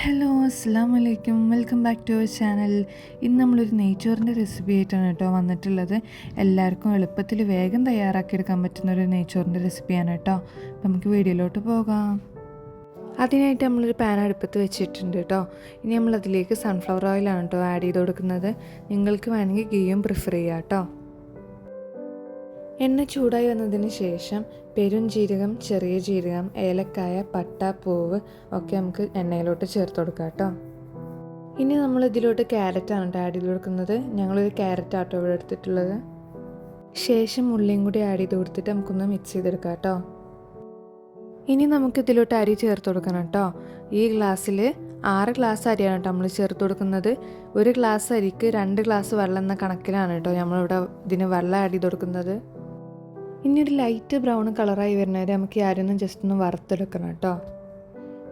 Hello അസ്സാം വലൈക്കും, welcome back to our channel. ഇന്ന് നമ്മളൊരു നെയ്ച്ചോറിൻ്റെ റെസിപ്പി ആയിട്ടാണ് കേട്ടോ വന്നിട്ടുള്ളത്. എല്ലാവർക്കും എളുപ്പത്തിൽ വേഗം തയ്യാറാക്കിയെടുക്കാൻ പറ്റുന്ന ഒരു നെയ്ച്ചോറിൻ്റെ റെസിപ്പിയാണ് കേട്ടോ. നമുക്ക് വീഡിയോയിലോട്ട് പോകാം. അതിനായിട്ട് നമ്മളൊരു പാൻ അടുപ്പത്ത് വെച്ചിട്ടുണ്ട് കേട്ടോ. ഇനി നമ്മളതിലേക്ക് സൺഫ്ലവർ ഓയിലാണ് കേട്ടോ ആഡ് ചെയ്ത് കൊടുക്കുന്നത്. നിങ്ങൾക്ക് വേണമെങ്കിൽ ഗീയും പ്രിഫർ ചെയ്യാം കേട്ടോ. എണ്ണ ചൂടായി വന്നതിന് ശേഷം പെരുംജീരകം, ചെറിയ ജീരകം, ഏലക്കായ, പട്ട, പൂവ് ഒക്കെ നമുക്ക് എണ്ണയിലോട്ട് ചേർത്ത് കൊടുക്കാം കേട്ടോ. ഇനി നമ്മൾ ഇതിലോട്ട് ക്യാരറ്റാണ് കേട്ടോ ആഡ് ചെയ്ത് കൊടുക്കുന്നത്. ഞങ്ങളൊരു ക്യാരറ്റ് ആട്ടോ ഇവിടെ എടുത്തിട്ടുള്ളത്. ശേഷം ഉള്ളിയും കൂടി ആഡ് ചെയ്ത് കൊടുത്തിട്ട് നമുക്കൊന്ന് മിക്സ് ചെയ്തെടുക്കാം കേട്ടോ. ഇനി നമുക്ക് ഇതിലോട്ട് അരി ചേർത്ത് കൊടുക്കണം കേട്ടോ. ഈ ഗ്ലാസ്സിൽ 6 ഗ്ലാസ് അരിയാണ് കേട്ടോ നമ്മൾ ചേർത്ത് കൊടുക്കുന്നത്. ഒരു ഗ്ലാസ് അരിക്ക് 2 ഗ്ലാസ് വെള്ളം എന്ന കണക്കിലാണ് കേട്ടോ നമ്മളിവിടെ ഇതിന് വെള്ളം ആഡ് ചെയ്ത് കൊടുക്കുന്നത്. ഇനി ഒരു ലൈറ്റ് ബ്രൗൺ കളറായി വരുന്നവരെ നമുക്ക് ഈ അരിയൊന്നും ജസ്റ്റ് ഒന്ന് വറുത്തെടുക്കണം കേട്ടോ.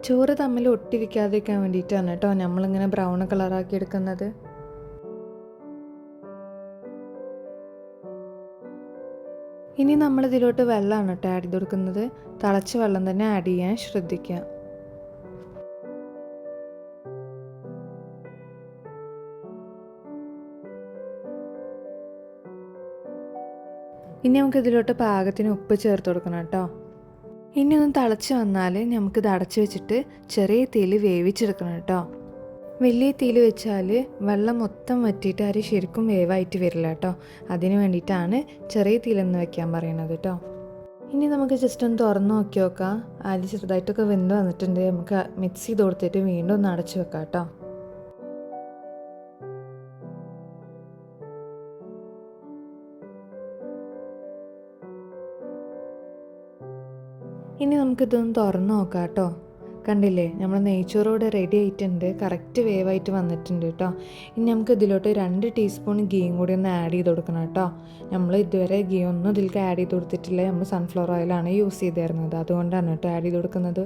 ചോറ് തമ്മിൽ ഒട്ടിരിക്കാതിരിക്കാൻ വേണ്ടിയിട്ടാണ് കേട്ടോ നമ്മളിങ്ങനെ ബ്രൗൺ കളറാക്കി എടുക്കുന്നത്. ഇനി നമ്മളിതിലോട്ട് വെള്ളമാണ് കേട്ടോ ആഡ് ചെയ്ത് കൊടുക്കുന്നത്. തിളച്ച വെള്ളം തന്നെ ആഡ് ചെയ്യാൻ ശ്രദ്ധിക്കുക. ഇനി നമുക്ക് ഇതിലോട്ട് പാകത്തിന് ഉപ്പ് ചേർത്ത് കൊടുക്കണം കേട്ടോ. ഇനി ഒന്ന് തിളച്ച് വന്നാൽ നമുക്കിത് അടച്ച് വെച്ചിട്ട് ചെറിയ തീയിൽ വേവിച്ചെടുക്കണം കേട്ടോ. വലിയ തീയിൽ വെച്ചാൽ വെള്ളം മൊത്തം വറ്റിയിട്ട് അരി ശരിക്കും വേവായിട്ട് വരില്ല കേട്ടോ. അതിന് വേണ്ടിയിട്ടാണ് ചെറിയ തീയിലൊന്ന് വെക്കാൻ പറയുന്നത് കേട്ടോ. ഇനി നമുക്ക് ജസ്റ്റ് ഒന്ന് തുറന്ന് നോക്കി നോക്കാം. അരി ചെറുതായിട്ടൊക്കെ വെന്ത് വന്നിട്ടുണ്ട്. നമുക്ക് മിക്സ് ചെയ്ത് കൊടുത്തിട്ട് വീണ്ടും ഒന്ന് അടച്ച് വെക്കാം കേട്ടോ. ഇനി നമുക്കിതൊന്ന് തുറന്ന് നോക്കാം കേട്ടോ. കണ്ടില്ലേ, നമ്മൾ നെയ്ച്ചോറോടെ റെഡി ആയിട്ടുണ്ട്. കറക്റ്റ് വേവായിട്ട് വന്നിട്ടുണ്ട് കേട്ടോ. ഇനി നമുക്ക് ഇതിലോട്ട് 2 ടീസ്പൂൺ ഗീയും കൂടി ഒന്ന് ആഡ് ചെയ്ത് കൊടുക്കണം കേട്ടോ. നമ്മൾ ഇതുവരെ ഗീ ഒന്നും ഇതിലേക്ക് ആഡ് ചെയ്ത് കൊടുത്തിട്ടില്ല. നമ്മൾ സൺഫ്ലവർ ഓയിലാണ് യൂസ് ചെയ്തിരുന്നത്. അതുകൊണ്ടാണ് കേട്ടോ ആഡ് ചെയ്ത് കൊടുക്കുന്നത്.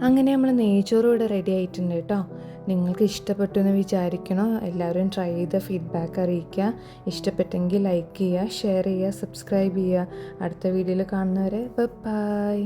അങ്ങനെ നമ്മൾ നെയ്ച്ചോറോടെ റെഡി ആയിട്ടുണ്ട് കേട്ടോ. നിങ്ങൾക്ക് ഇഷ്ടപ്പെട്ടു എന്ന് വിചാരിക്കണം. എല്ലാവരും ട്രൈ ചെയ്ത ഫീഡ്ബാക്ക് അറിയിക്കുക. ഇഷ്ടപ്പെട്ടെങ്കിൽ ലൈക്ക് ചെയ്യുക, ഷെയർ ചെയ്യുക, സബ്സ്ക്രൈബ് ചെയ്യുക. അടുത്ത വീഡിയോയിൽ കാണുന്നവരെ ബൈ.